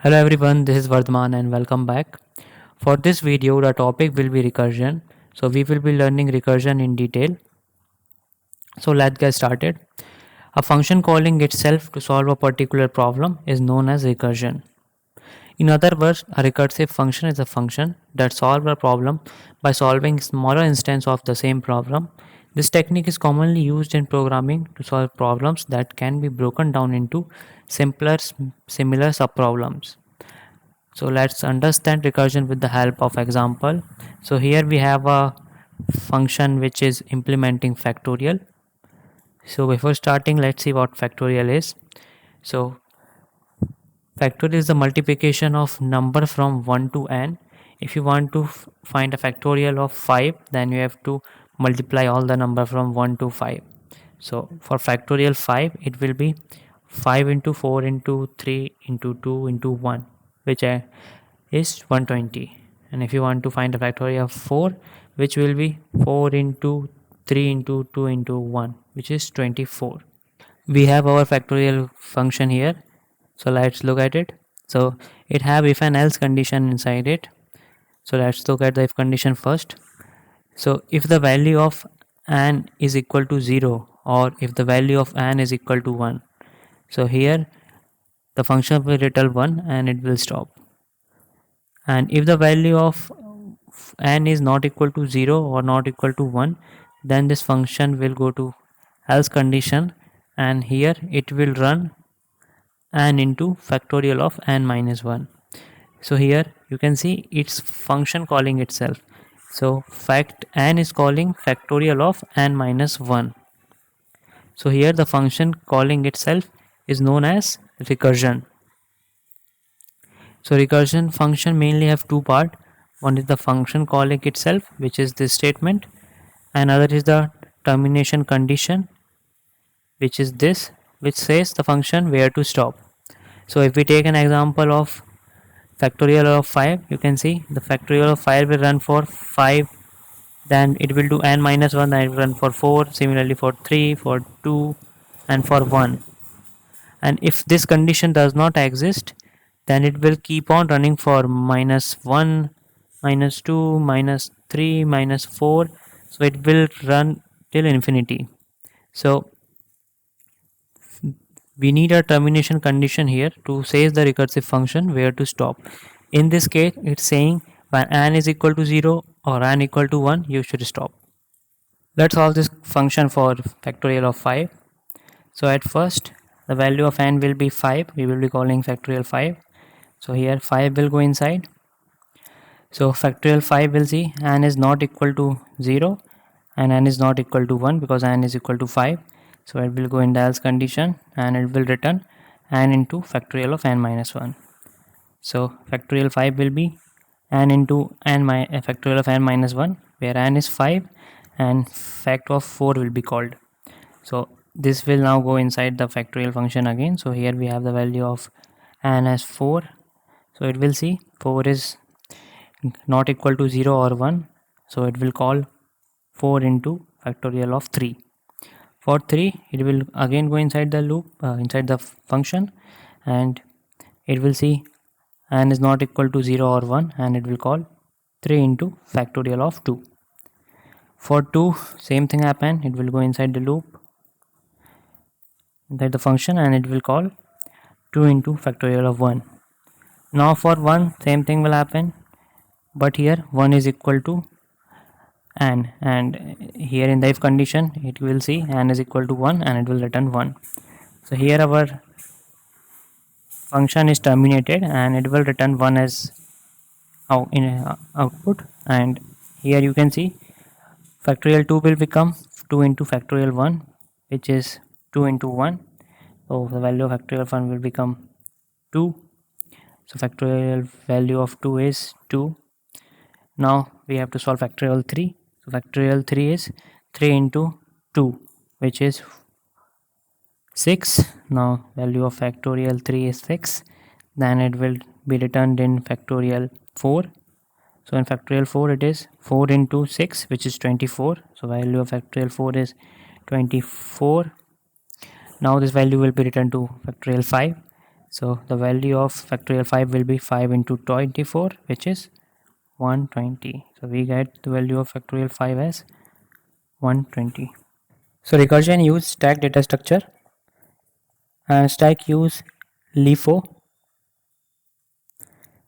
Hello everyone, this is Vardhaman and welcome back. For this video, the topic will be recursion. So we will be learning recursion in detail. So let's get started. A function calling itself to solve a particular problem is known as recursion. In other words, a recursive function is a function that solves a problem by solving smaller instance of the same problem. This technique is commonly used in programming to solve problems that can be broken down into simpler similar subproblems. So let's understand recursion with the help of example. So here we have a function which is implementing factorial. So before starting, let's see what factorial is. So factorial is the multiplication of number from 1 to n. If you want to find a factorial of 5, then you have to multiply all the number from 1 to 5. So for factorial 5, it will be 5 into 4 into 3 into 2 into 1, which is 120. And if you want to find a factorial of 4, which will be 4 into 3 into 2 into 1, which is 24. We have our factorial function here. So let's look at it. So it have if and else condition inside it. So let's look at the if condition first. So if the value of n is equal to 0 or if the value of n is equal to 1. So here the function will return 1 and it will stop. And if the value of n is not equal to 0 or not equal to 1, then this function will go to else condition and here it will run n into factorial of n minus 1. So here you can see it's function calling itself. So fact n is calling factorial of n minus 1. So here the function calling itself is known as recursion. So recursion function mainly have two parts. One is the function calling itself, which is this statement, and other is the termination condition, which is this, which says the function where to stop. So if we take an example of factorial of 5, you can see the factorial of 5 will run for 5, then it will do n minus 1, then it will run for 4, similarly for 3, for 2 and for 1. And if this condition does not exist, then it will keep on running for minus 1, minus 2, minus 3, minus 4. So it will run till infinity. So we need a termination condition here to say the recursive function where to stop. In this case, it's saying when n is equal to 0 or n equal to 1, you should stop. Let's solve this function for factorial of 5. So at first, the value of n will be 5. We will be calling factorial 5. So here 5 will go inside. So factorial 5 will see n is not equal to 0 and n is not equal to 1 because n is equal to 5. So it will go in the else condition and it will return n into factorial of n minus 1. So factorial 5 will be n into factorial of n minus 1, where n is 5 and fact of 4 will be called. So this will now go inside the factorial function again. So here we have the value of n as 4. So it will see 4 is not equal to 0 or 1. So it will call 4 into factorial of 3. For 3, it will again go inside the loop, inside the function, and it will see n is not equal to 0 or 1 and it will call 3 into factorial of 2. For 2, same thing happen, it will go inside the loop, inside the function, and it will call 2 into factorial of 1. Now for 1, same thing will happen, but here 1 is equal to n, and here in the if condition it will see n is equal to 1 and it will return 1. So here our function is terminated and it will return 1 as output, and here you can see factorial 2 will become 2 into factorial 1, which is 2 into 1. So the value of factorial 1 will become 2. So factorial value of 2 is 2. Now we have to solve factorial 3. So factorial 3 is 3 into 2, which is 6. Now value of factorial 3 is 6. Then it will be returned in factorial 4. So in factorial 4 it is 4 into 6, which is 24. So value of factorial 4 is 24. Now this value will be returned to factorial 5. So the value of factorial 5 will be 5 into 24, which is 120. So we get the value of factorial 5 as 120. So recursion use stack data structure and stack use LIFO.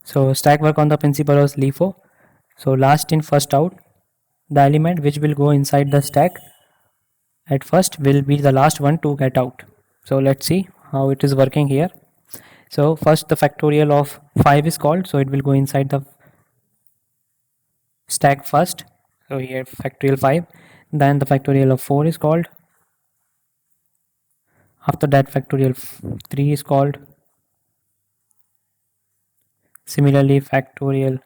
So stack work on the principle of LIFO. So last in first out, the element which will go inside the stack at first will be the last one to get out. So let's see how it is working here. So first the factorial of 5 is called, so it will go inside the stack first. So here factorial 5, then the factorial of 4 is called. After that factorial 3 is called. Similarly factorial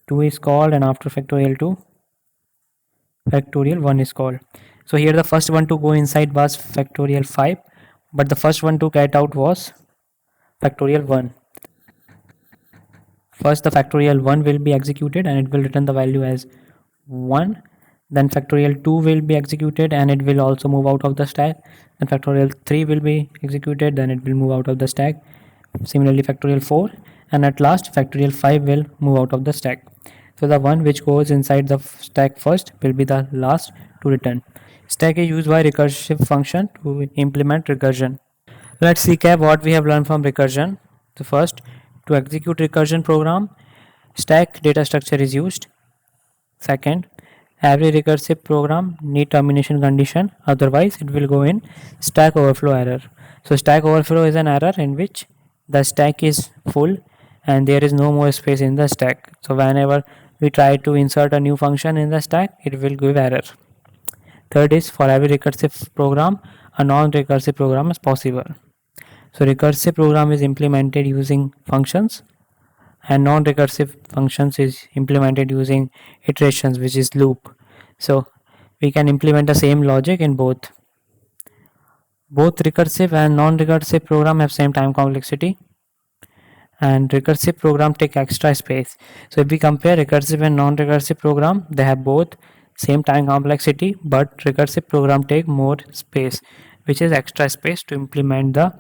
2 is called, and after factorial 2 factorial 1 is called. So here the first one to go inside was factorial 5, but the first one to get out was factorial 1. First the factorial 1 will be executed and it will return the value as 1. Then factorial 2 will be executed and it will also move out of the stack. Then factorial 3 will be executed, then it will move out of the stack. Similarly factorial 4, and at last factorial 5 will move out of the stack. So the one which goes inside the stack first will be the last to return. Stack is used by recursive function to implement recursion. Let's recap what we have learned from recursion. The first, to execute recursion program, stack data structure is used. Second, every recursive program need termination condition, otherwise it will go in stack overflow error. So stack overflow is an error in which the stack is full and there is no more space in the stack. So whenever we try to insert a new function in the stack, it will give error. Third is, for every recursive program, a non-recursive program is possible. So recursive program is implemented using functions, and non-recursive functions is implemented using iterations, which is loop. So we can implement the same logic in both. Both recursive and non-recursive program have same time complexity, and recursive program take extra space. So if we compare recursive and non-recursive program, they have both same time complexity, but recursive program take more space, which is extra space to implement the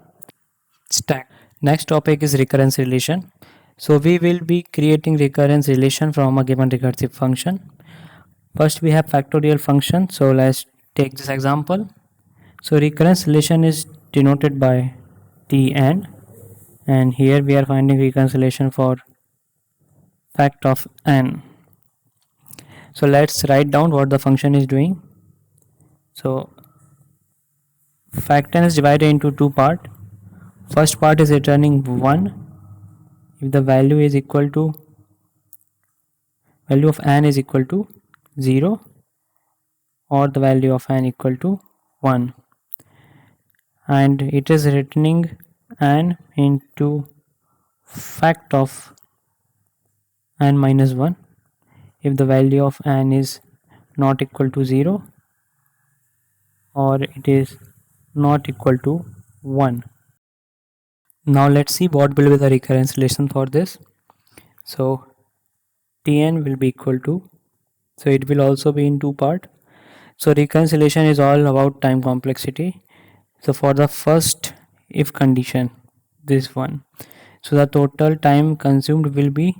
stack. Next topic is recurrence relation. So we will be creating recurrence relation from a given recursive function. First we have factorial function. So let's take this example. So recurrence relation is denoted by Tn, and here we are finding recurrence relation for fact of n. So let's write down what the function is doing. So fact n is divided into two parts. First part is returning 1 if the value is equal to value of n is equal to 0 or the value of n equal to 1, and it is returning n into fact of n minus 1 if the value of n is not equal to 0 or it is not equal to 1. Now let's see what will be the recurrence relation for this. So Tn will be equal to, so it will also be in two part. So recurrence relation is all about time complexity. So for the first if condition, this one, so the total time consumed will be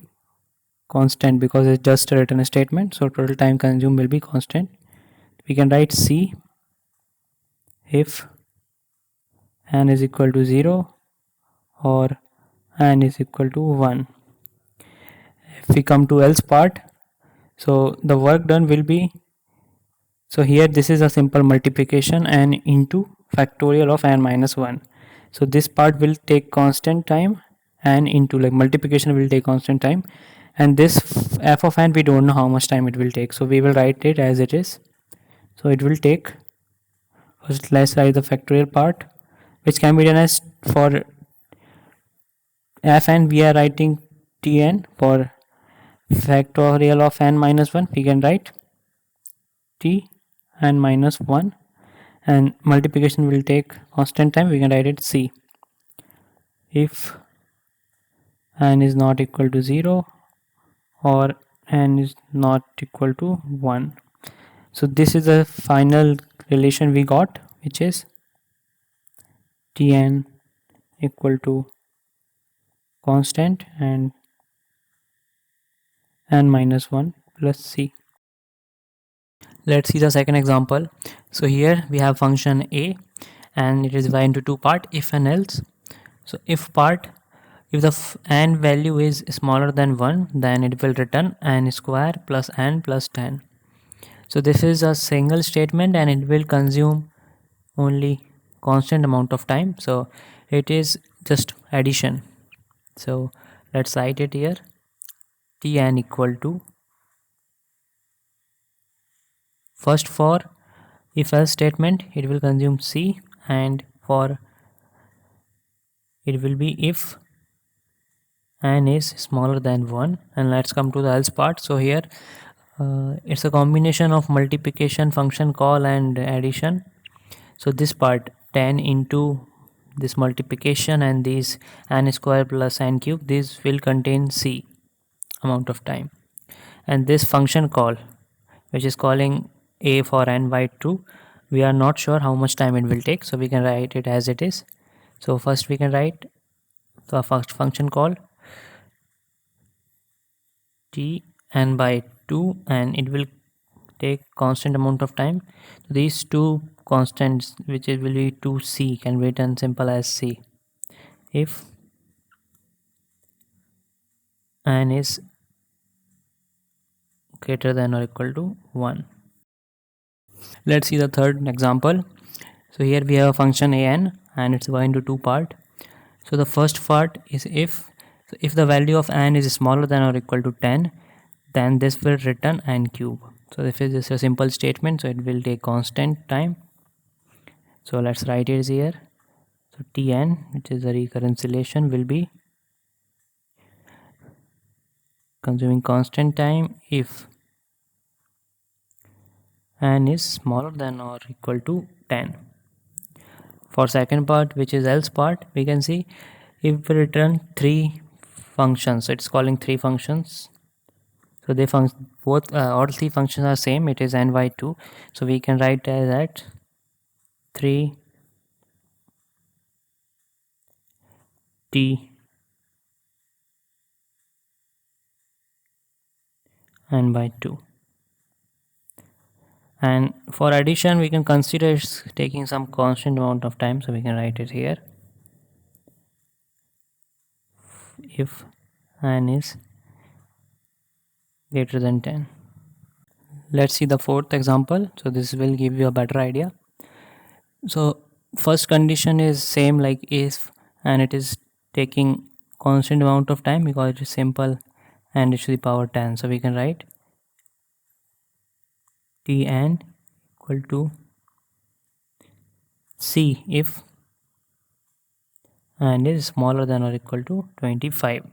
constant because it's just a return statement. So total time consumed will be constant. We can write C if n is equal to 0 or n is equal to 1. If we come to else part, so the work done will be, so here this is a simple multiplication n into factorial of n minus 1. So this part will take constant time, and into like multiplication will take constant time, and this f of n we don't know how much time it will take, so we will write it as it is. So it will take, first let's write the factorial part, which can be done as for fn we are writing Tn. For factorial of n minus 1 we can write T n minus 1, and multiplication will take constant time, we can write it C if n is not equal to 0 or n is not equal to 1. So this is the final relation we got, which is Tn equal to constant and n minus 1 plus c. Let's see the second example. So here we have function a and it is divided into two parts, if and else. So if part, if the n value is smaller than 1, then it will return n square plus n plus 10. So this is a single statement and it will consume only constant amount of time. So it is just addition. So let's write it here. Tn equal to, first for if else statement it will consume c, and for it will be if n is smaller than 1. And let's come to the else part. So here it's a combination of multiplication function call and addition. So this part 10 into this multiplication and these n square plus n cube, this will contain c amount of time. And this function call, which is calling a for n by 2, we are not sure how much time it will take, so we can write it as it is. So first we can write the first function call t n by 2 and it will take constant amount of time. So these two constants, which will be 2c, can be written simple as c. If n is greater than or equal to 1. Let's see the third example. So here we have a function an and it's divided into two parts. So the first part is if the value of n is smaller than or equal to 10, then this will return n cube. So this is just a simple statement, so it will take constant time. So let's write it here. So Tn, which is the recurrence relation, will be consuming constant time if n is smaller than or equal to 10. For second part, which is else part, we can see if we return three functions, so it's calling three functions. So they both all three functions are same, it is n by 2. So we can write as that 3 t n by 2. And for addition we can consider it's taking some constant amount of time, so we can write it here. If n is greater than 10. Let's see the fourth example. So this will give you a better idea. So first condition is same like if, and it is taking constant amount of time because it is simple and it's to the power 10. So we can write Tn equal to c if n is smaller than or equal to 25.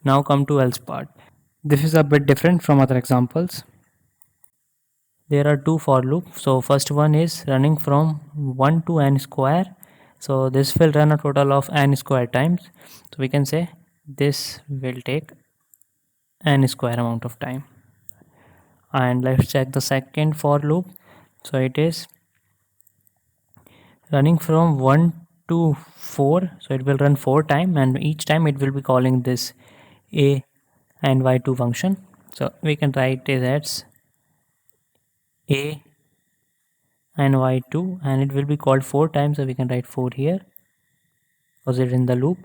Now come to else part. This is a bit different from other examples. There are two for loops. So first one is running from 1 to n square. So this will run a total of n square times. So we can say this will take n square amount of time. And let's check the second for loop. So it is running from 1 to 4. So it will run 4 times, and each time it will be calling this a and y2 function. So we can write it as a and y2, and it will be called 4 times, so we can write 4 here because it's in the loop.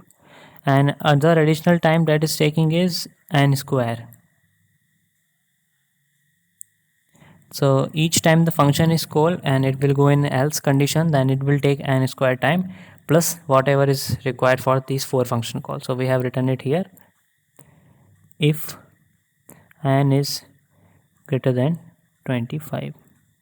And other additional time that is taking is n square. So each time the function is called and it will go in else condition, then it will take n square time plus whatever is required for these 4 function calls. So we have written it here. If n is greater than 25.